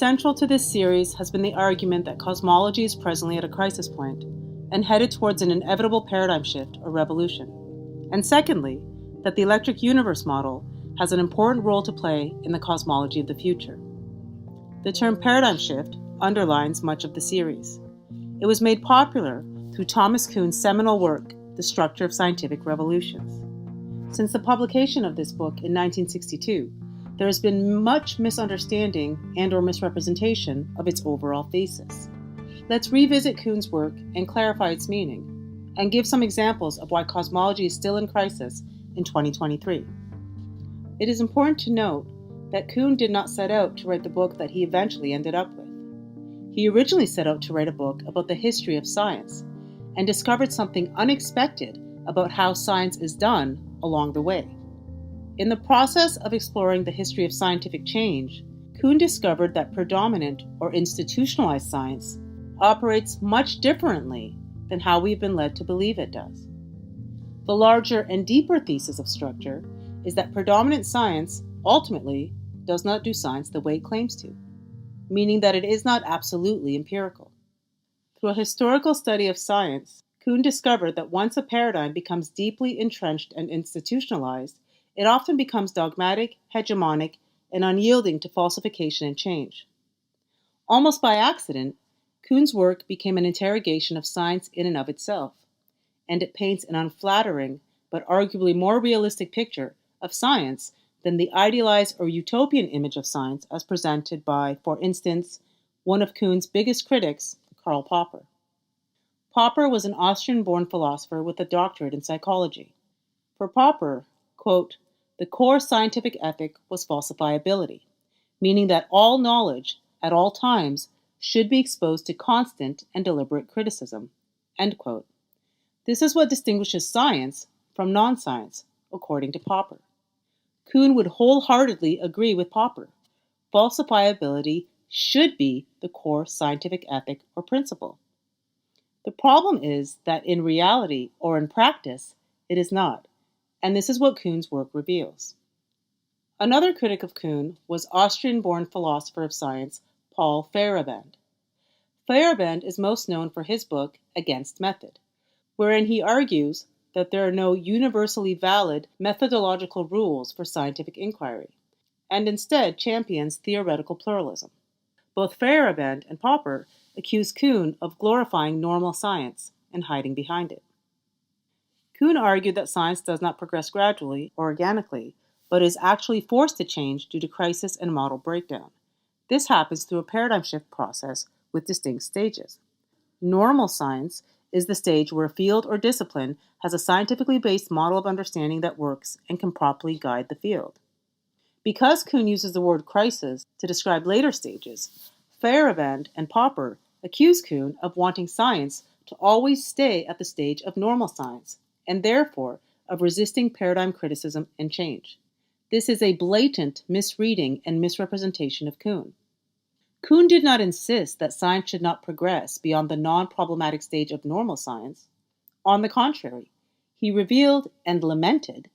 Central to this series has been the argument that cosmology is presently at a crisis point and headed towards an inevitable paradigm shift or revolution. And secondly, that the electric universe model has an important role to play in the cosmology of the future. The term paradigm shift underlines much of the series. It was made popular through Thomas Kuhn's seminal work, The Structure of Scientific Revolutions. Since the publication of this book in 1962, there has been much misunderstanding and/or misrepresentation of its overall thesis. Let's revisit Kuhn's work and clarify its meaning, and give some examples of why cosmology is still in crisis in 2023. It is important to note that Kuhn did not set out to write the book that he eventually ended up with. He originally set out to write a book about the history of science, and discovered something unexpected about how science is done along the way. In the process of exploring the history of scientific change, Kuhn discovered that predominant or institutionalized science operates much differently than how we've been led to believe it does. The larger and deeper thesis of structure is that predominant science ultimately does not do science the way it claims to, meaning that it is not absolutely empirical. Through a historical study of science, Kuhn discovered that once a paradigm becomes deeply entrenched and institutionalized, it often becomes dogmatic, hegemonic, and unyielding to falsification and change. Almost by accident, Kuhn's work became an interrogation of science in and of itself, and it paints an unflattering but arguably more realistic picture of science than the idealized or utopian image of science as presented by, for instance, one of Kuhn's biggest critics, Karl Popper. Popper was an Austrian-born philosopher with a doctorate in psychology. For Popper, quote, the core scientific ethic was falsifiability, meaning that all knowledge, at all times, should be exposed to constant and deliberate criticism, end quote. This is what distinguishes science from non-science, according to Popper. Kuhn would wholeheartedly agree with Popper. Falsifiability should be the core scientific ethic or principle. The problem is that in reality or in practice, it is not, and this is what Kuhn's work reveals. Another critic of Kuhn was Austrian-born philosopher of science Paul Feyerabend. Feyerabend is most known for his book Against Method, wherein he argues that there are no universally valid methodological rules for scientific inquiry, and instead champions theoretical pluralism. Both Feyerabend and Popper accuse Kuhn of glorifying normal science and hiding behind it. Kuhn argued that science does not progress gradually or organically, but is actually forced to change due to crisis and model breakdown. This happens through a paradigm shift process with distinct stages. Normal science is the stage where a field or discipline has a scientifically based model of understanding that works and can properly guide the field. Because Kuhn uses the word crisis to describe later stages, Feyerabend and Popper accuse Kuhn of wanting science to always stay at the stage of normal science, and therefore of resisting paradigm criticism and change. This is a blatant misreading and misrepresentation of Kuhn. Kuhn did not insist that science should not progress beyond the non-problematic stage of normal science. On the contrary, he revealed and lamented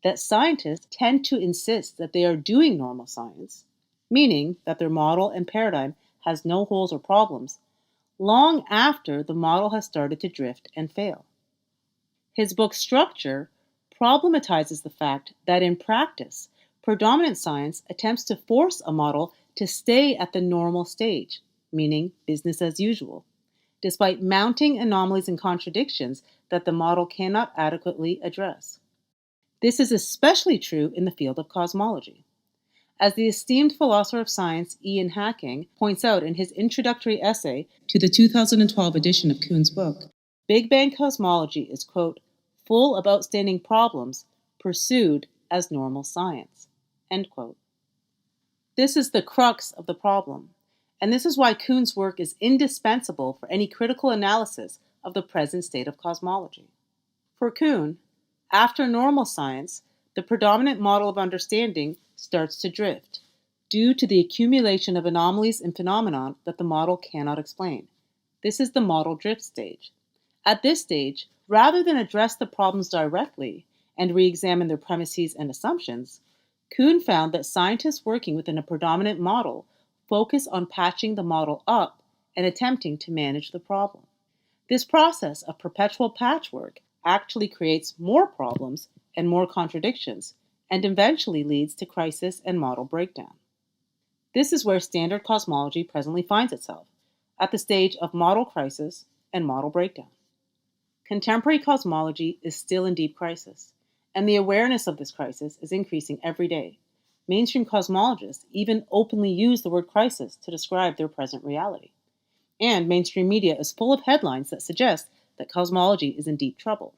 that scientists tend to insist that they are doing normal science, meaning that their model and paradigm has no holes or problems, long after the model has started to drift and fail. His book Structure problematizes the fact that in practice, predominant science attempts to force a model to stay at the normal stage, meaning business as usual, despite mounting anomalies and contradictions that the model cannot adequately address. This is especially true in the field of cosmology. As the esteemed philosopher of science Ian Hacking points out in his introductory essay to the 2012 edition of Kuhn's book, Big Bang cosmology is, quote, full of outstanding problems pursued as normal science, end quote. This is the crux of the problem, and this is why Kuhn's work is indispensable for any critical analysis of the present state of cosmology. For Kuhn, after normal science, the predominant model of understanding starts to drift due to the accumulation of anomalies and phenomena that the model cannot explain. This is the model drift stage. At this stage, rather than address the problems directly and re-examine their premises and assumptions, Kuhn found that scientists working within a predominant model focus on patching the model up and attempting to manage the problem. This process of perpetual patchwork actually creates more problems and more contradictions, and eventually leads to crisis and model breakdown. This is where standard cosmology presently finds itself, at the stage of model crisis and model breakdown. Contemporary cosmology is still in deep crisis, and the awareness of this crisis is increasing every day. Mainstream cosmologists even openly use the word crisis to describe their present reality. And mainstream media is full of headlines that suggest that cosmology is in deep trouble.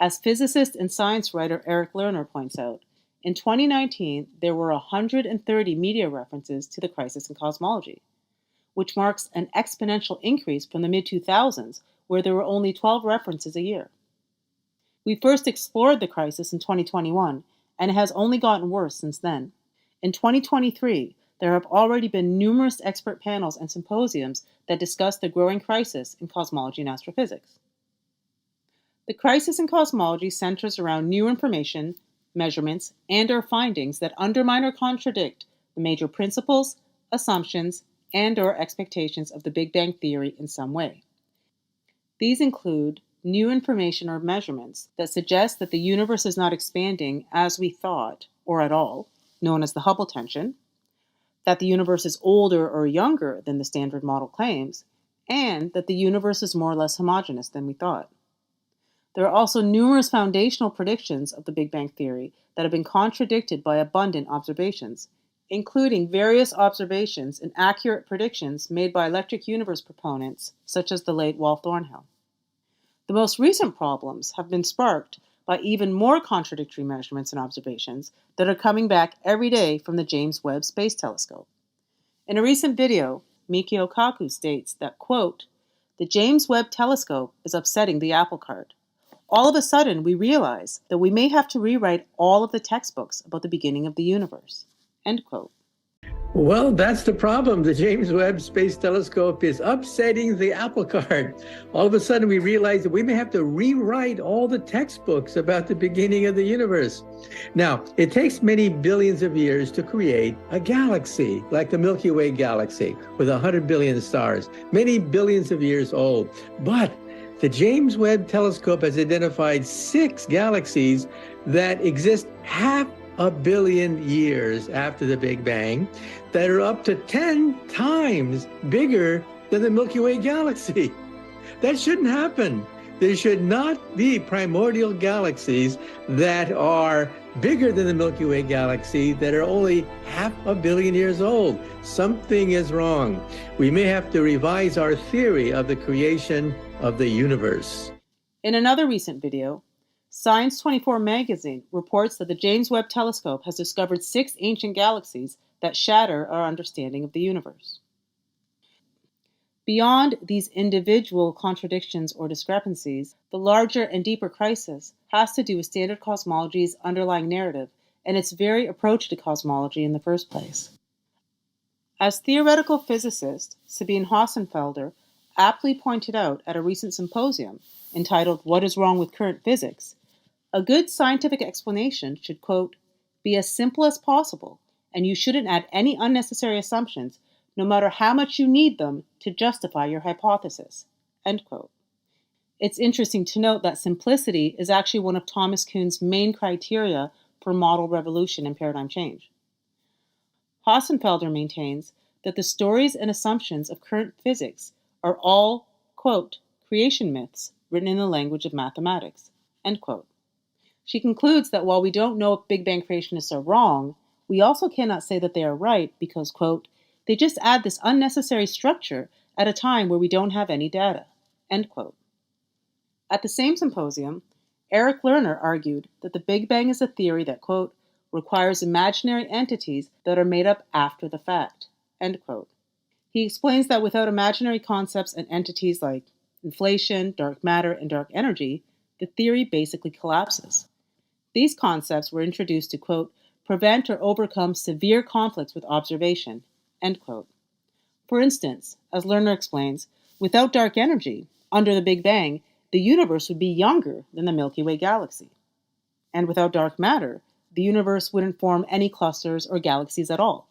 As physicist and science writer Eric Lerner points out, in 2019 there were 130 media references to the crisis in cosmology, which marks an exponential increase from the mid-2000s, where there were only 12 references a year. We first explored the crisis in 2021, and it has only gotten worse since then. In 2023, there have already been numerous expert panels and symposiums that discuss the growing crisis in cosmology and astrophysics. The crisis in cosmology centers around new information, measurements, and/or findings that undermine or contradict the major principles, assumptions, and/or expectations of the Big Bang Theory in some way. These include new information or measurements that suggest that the universe is not expanding as we thought, or at all, known as the Hubble tension, that the universe is older or younger than the standard model claims, and that the universe is more or less homogeneous than we thought. There are also numerous foundational predictions of the Big Bang Theory that have been contradicted by abundant observations, including various observations and accurate predictions made by electric universe proponents such as the late Walt Thornhill. The most recent problems have been sparked by even more contradictory measurements and observations that are coming back every day from the James Webb Space Telescope. In a recent video, Mikio Kaku states that, quote, "The James Webb Telescope is upsetting the apple cart. All of a sudden, we realize that we may have to rewrite all of the textbooks about the beginning of the universe." End quote. Well, that's the problem. The James Webb Space Telescope is upsetting the apple cart. All of a sudden, we realize that we may have to rewrite all the textbooks about the beginning of the universe. Now, it takes many billions of years to create a galaxy, like the Milky Way galaxy, with 100 billion stars, many billions of years old. But the James Webb Telescope has identified 6 galaxies that exist half a billion years after the Big Bang that are up to 10 times bigger than the Milky Way galaxy. That shouldn't happen. There should not be primordial galaxies that are bigger than the Milky Way galaxy that are only half a billion years old. Something is wrong. We may have to revise our theory of the creation of the universe. In another recent video, Science 24 magazine reports that the James Webb Telescope has discovered 6 ancient galaxies that shatter our understanding of the universe. Beyond these individual contradictions or discrepancies, the larger and deeper crisis has to do with standard cosmology's underlying narrative and its very approach to cosmology in the first place. As theoretical physicist Sabine Hossenfelder aptly pointed out at a recent symposium entitled "What is Wrong with Current Physics?", a good scientific explanation should, quote, "be as simple as possible, and you shouldn't add any unnecessary assumptions, no matter how much you need them to justify your hypothesis." End quote. It's interesting to note that simplicity is actually one of Thomas Kuhn's main criteria for model revolution and paradigm change. Hossenfelder maintains that the stories and assumptions of current physics are all, quote, "creation myths written in the language of mathematics," end quote. She concludes that while we don't know if Big Bang creationists are wrong, we also cannot say that they are right because, quote, "they just add this unnecessary structure at a time where we don't have any data," end quote. At the same symposium, Eric Lerner argued that the Big Bang is a theory that, quote, "requires imaginary entities that are made up after the fact," end quote. He explains that without imaginary concepts and entities like inflation, dark matter, and dark energy, the theory basically collapses. These concepts were introduced to, quote, "prevent or overcome severe conflicts with observation," end quote. For instance, as Lerner explains, without dark energy, under the Big Bang, the universe would be younger than the Milky Way galaxy. And without dark matter, the universe wouldn't form any clusters or galaxies at all.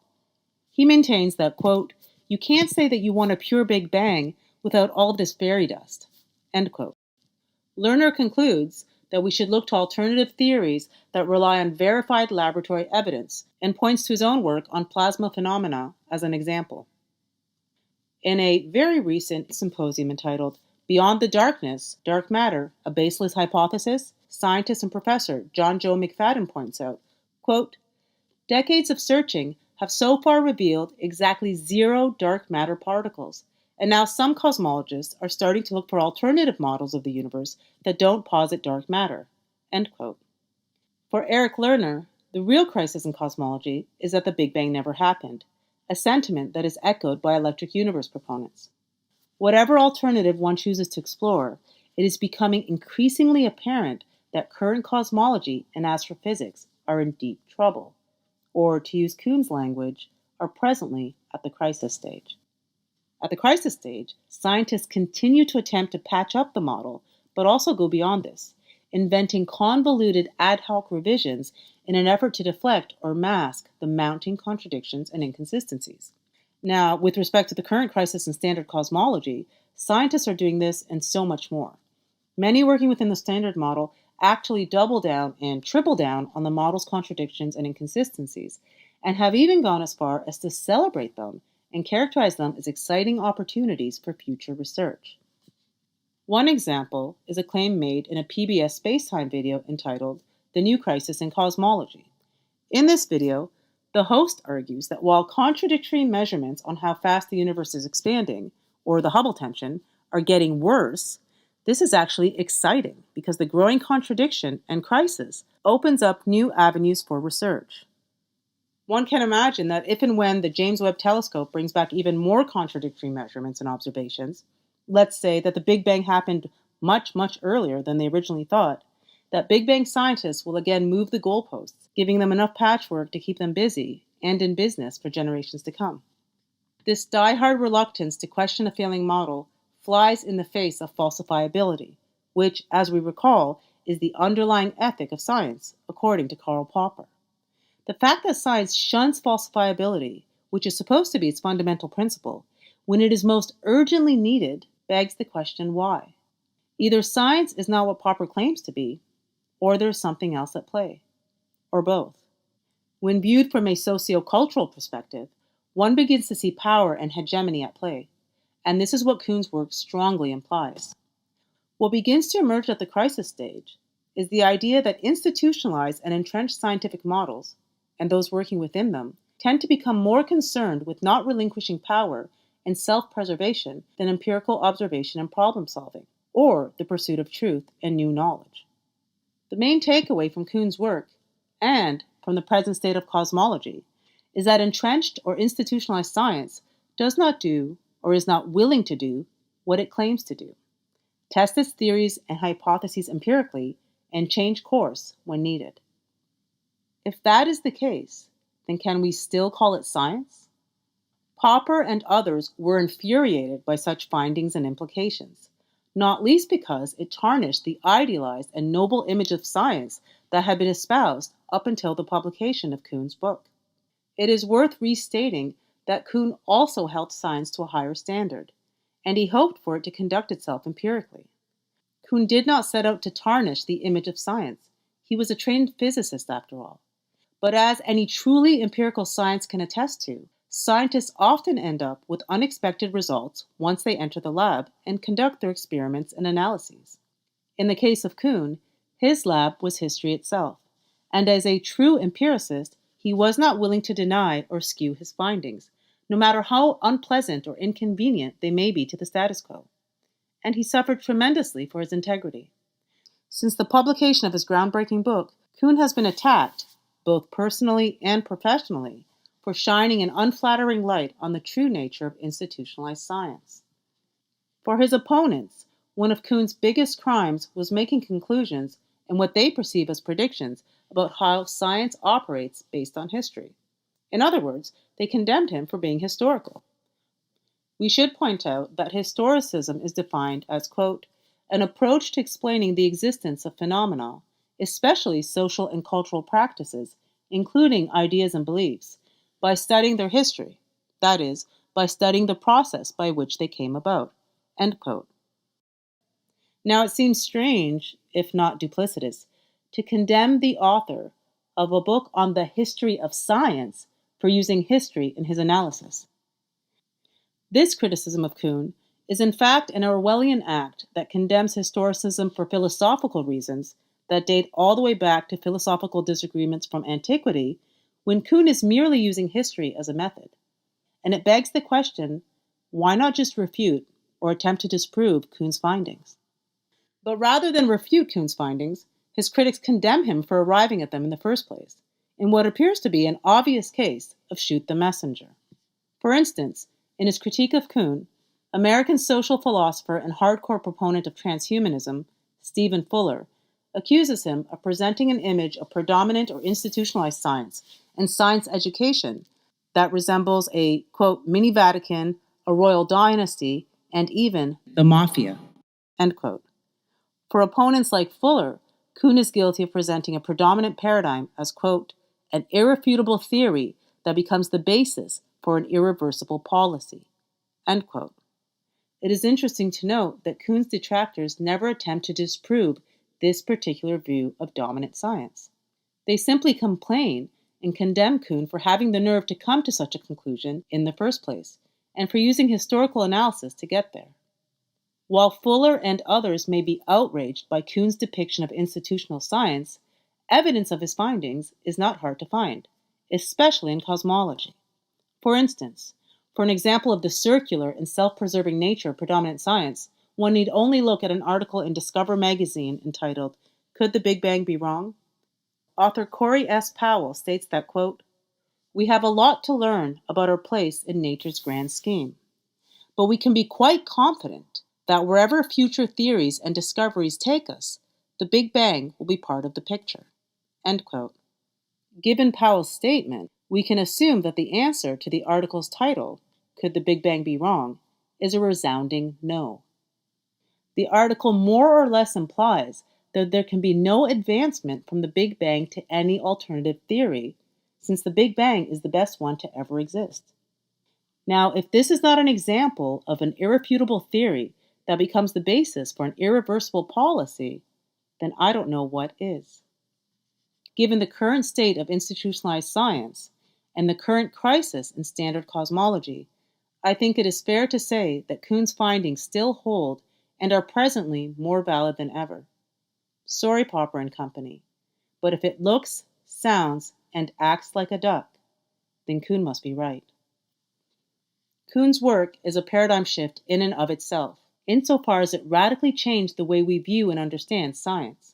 He maintains that, quote, "You can't say that you want a pure Big Bang without all this fairy dust," end quote. Lerner concludes that we should look to alternative theories that rely on verified laboratory evidence and points to his own work on plasma phenomena as an example. In a very recent symposium entitled Beyond the Darkness, Dark Matter, a Baseless Hypothesis, scientist and professor John Joe McFadden points out, quote, "Decades of searching have so far revealed exactly 0 dark matter particles, and now some cosmologists are starting to look for alternative models of the universe that don't posit dark matter," end quote. For Eric Lerner, the real crisis in cosmology is that the Big Bang never happened, a sentiment that is echoed by electric universe proponents. Whatever alternative one chooses to explore, it is becoming increasingly apparent that current cosmology and astrophysics are in deep trouble, or to use Kuhn's language, are presently at the crisis stage. At the crisis stage, scientists continue to attempt to patch up the model, but also go beyond this, inventing convoluted ad hoc revisions in an effort to deflect or mask the mounting contradictions and inconsistencies. Now, with respect to the current crisis in standard cosmology, scientists are doing this and so much more. Many working within the standard model actually double down and triple down on the model's contradictions and inconsistencies, and have even gone as far as to celebrate them and characterize them as exciting opportunities for future research. One example is a claim made in a PBS Spacetime video entitled The New Crisis in Cosmology. In this video, the host argues that while contradictory measurements on how fast the universe is expanding, or the Hubble tension, are getting worse, this is actually exciting because the growing contradiction and crisis opens up new avenues for research. One can imagine that if and when the James Webb Telescope brings back even more contradictory measurements and observations, let's say that the Big Bang happened much, much earlier than they originally thought, that Big Bang scientists will again move the goalposts, giving them enough patchwork to keep them busy and in business for generations to come. This die-hard reluctance to question a failing model flies in the face of falsifiability, which, as we recall, is the underlying ethic of science, according to Karl Popper. The fact that science shuns falsifiability, which is supposed to be its fundamental principle, when it is most urgently needed, begs the question why. Either science is not what Popper claims to be, or there's something else at play, or both. When viewed from a socio-cultural perspective, one begins to see power and hegemony at play, and this is what Kuhn's work strongly implies. What begins to emerge at the crisis stage is the idea that institutionalized and entrenched scientific models, and those working within them, tend to become more concerned with not relinquishing power and self-preservation than empirical observation and problem-solving, or the pursuit of truth and new knowledge. The main takeaway from Kuhn's work, and from the present state of cosmology, is that entrenched or institutionalized science does not do, or is not willing to do, what it claims to do. Test its theories and hypotheses empirically, and change course when needed. If that is the case, then can we still call it science? Popper and others were infuriated by such findings and implications, not least because it tarnished the idealized and noble image of science that had been espoused up until the publication of Kuhn's book. It is worth restating that Kuhn also held science to a higher standard, and he hoped for it to conduct itself empirically. Kuhn did not set out to tarnish the image of science. He was a trained physicist after all. But as any truly empirical science can attest to, scientists often end up with unexpected results once they enter the lab and conduct their experiments and analyses. In the case of Kuhn, his lab was history itself, and as a true empiricist, he was not willing to deny or skew his findings, no matter how unpleasant or inconvenient they may be to the status quo. And he suffered tremendously for his integrity. Since the publication of his groundbreaking book, Kuhn has been attacked, both personally and professionally, for shining an unflattering light on the true nature of institutionalized science. For his opponents, one of Kuhn's biggest crimes was making conclusions and what they perceive as predictions about how science operates based on history. In other words, they condemned him for being historical. We should point out that historicism is defined as, quote, an approach to explaining the existence of phenomena, especially social and cultural practices, including ideas and beliefs, by studying their history, that is, by studying the process by which they came about. End quote. Now, it seems strange, if not duplicitous, to condemn the author of a book on the history of science for using history in his analysis. This criticism of Kuhn is in fact an Orwellian act that condemns historicism for philosophical reasons that date all the way back to philosophical disagreements from antiquity, when Kuhn is merely using history as a method. And it begs the question, why not just refute or attempt to disprove Kuhn's findings? But rather than refute Kuhn's findings, his critics condemn him for arriving at them in the first place, in what appears to be an obvious case of shoot the messenger. For instance, in his critique of Kuhn, American social philosopher and hardcore proponent of transhumanism, Stephen Fuller, accuses him of presenting an image of predominant or institutionalized science and science education that resembles a, quote, mini Vatican, a royal dynasty, and even the mafia, end quote. For opponents like Fuller, Kuhn is guilty of presenting a predominant paradigm as, quote, an irrefutable theory that becomes the basis for an irreversible policy, end quote. It is interesting to note that Kuhn's detractors never attempt to disprove this particular view of dominant science. They simply complain and condemn Kuhn for having the nerve to come to such a conclusion in the first place, and for using historical analysis to get there. While Fuller and others may be outraged by Kuhn's depiction of institutional science, evidence of his findings is not hard to find, especially in cosmology. For instance, for an example of the circular and self-preserving nature of predominant science, one need only look at an article in Discover magazine entitled, Could the Big Bang Be Wrong? Author Corey S. Powell states that, quote, we have a lot to learn about our place in nature's grand scheme, but we can be quite confident that wherever future theories and discoveries take us, the Big Bang will be part of the picture, end quote. Given Powell's statement, we can assume that the answer to the article's title, Could the Big Bang Be Wrong?, is a resounding no. The article more or less implies that there can be no advancement from the Big Bang to any alternative theory, since the Big Bang is the best one to ever exist. Now, if this is not an example of an irrefutable theory that becomes the basis for an irreversible policy, then I don't know what is. Given the current state of institutionalized science and the current crisis in standard cosmology, I think it is fair to say that Kuhn's findings still hold and are presently more valid than ever. Sorry, Popper and Company, but if it looks, sounds, and acts like a duck, then Kuhn must be right. Kuhn's work is a paradigm shift in and of itself, insofar as it radically changed the way we view and understand science.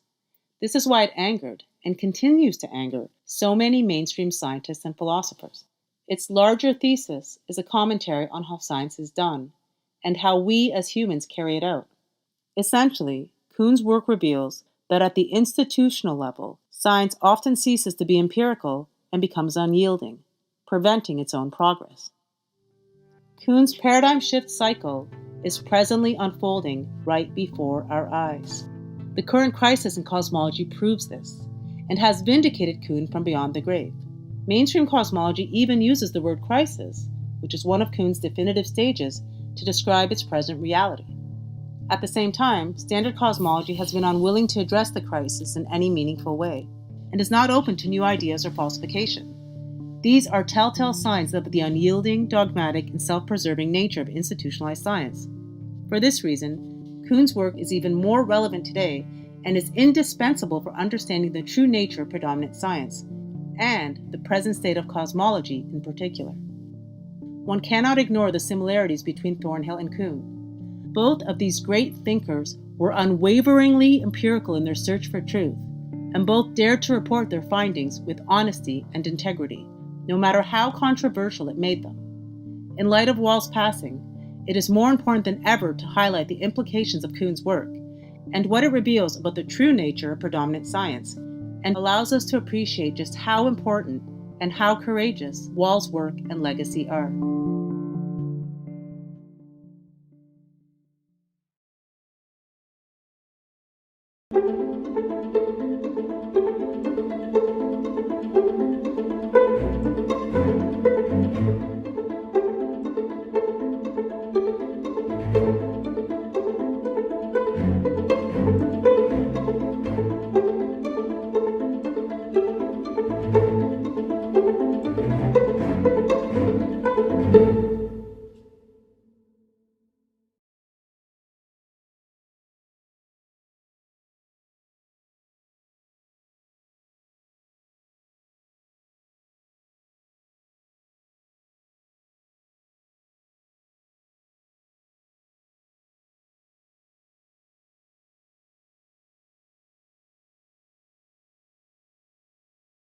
This is why it angered, and continues to anger, so many mainstream scientists and philosophers. Its larger thesis is a commentary on how science is done, and how we as humans carry it out. Essentially, Kuhn's work reveals that at the institutional level, science often ceases to be empirical and becomes unyielding, preventing its own progress. Kuhn's paradigm shift cycle is presently unfolding right before our eyes. The current crisis in cosmology proves this, and has vindicated Kuhn from beyond the grave. Mainstream cosmology even uses the word crisis, which is one of Kuhn's definitive stages, to describe its present reality. At the same time, standard cosmology has been unwilling to address the crisis in any meaningful way, and is not open to new ideas or falsification. These are telltale signs of the unyielding, dogmatic, and self-preserving nature of institutionalized science. For this reason, Kuhn's work is even more relevant today and is indispensable for understanding the true nature of predominant science, and the present state of cosmology in particular. One cannot ignore the similarities between Thornhill and Kuhn. Both of these great thinkers were unwaveringly empirical in their search for truth, and both dared to report their findings with honesty and integrity, no matter how controversial it made them. In light of Wall's passing, it is more important than ever to highlight the implications of Kuhn's work, and what it reveals about the true nature of predominant science, and allows us to appreciate just how important and how courageous Wall's work and legacy are. Goodbye.